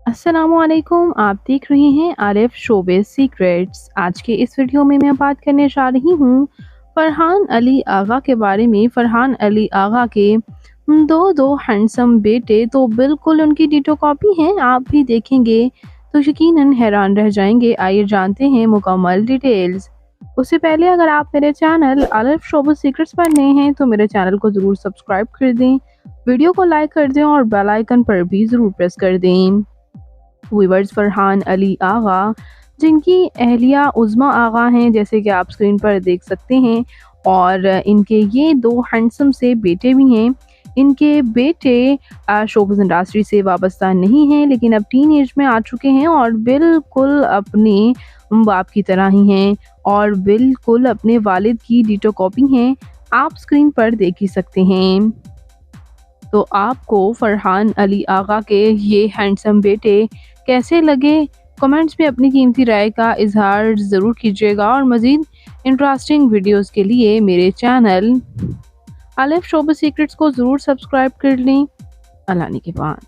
अस्सलामुअलैकुम, आप देख रहे हैं आरिफ शोबिज़ सीक्रेट्स। आज के इस वीडियो में मैं बात करने जा रही हूँ फरहान अली आगा के बारे में। फरहान अली आगा के दो हैंडसम बेटे तो बिल्कुल उनकी डिटो कॉपी हैं। आप भी देखेंगे तो यकीनन हैरान रह जाएंगे। आइए जानते हैं मुकम्मल डिटेल्स। उससे पहले अगर आप मेरे चैनल आरिफ शोबिज़ सीक्रेट्स पर नए हैं तो मेरे चैनल को ज़रूर सब्सक्राइब कर दें, वीडियो को लाइक कर दें और बेल आइकन पर भी ज़रूर प्रेस कर दें। वीवर्स, फरहान अली आगा जिनकी अहलिया उज़्मा आगा हैं, जैसे कि आप स्क्रीन पर देख सकते हैं, और इनके ये दो हैंडसम से बेटे भी हैं। इनके बेटे शोबिज़ इंडस्ट्री से वाबस्ता नहीं हैं, लेकिन अब टीन एज में आ चुके हैं और बिल्कुल अपने बाप की तरह ही हैं और बिल्कुल अपने वालिद की डिटो कॉपी हैं। आप स्क्रीन पर देख ही सकते हैं। तो आपको फरहान अली आगा के ये हैंडसम बेटे कैसे लगे? कमेंट्स में अपनी कीमती राय का इज़हार ज़रूर कीजिएगा और मज़ीद इंटरेस्टिंग वीडियोस के लिए मेरे चैनल आलिफ शोबिज़ सीक्रेट्स को ज़रूर सब्सक्राइब कर लें। अल्लाह ने के बाद।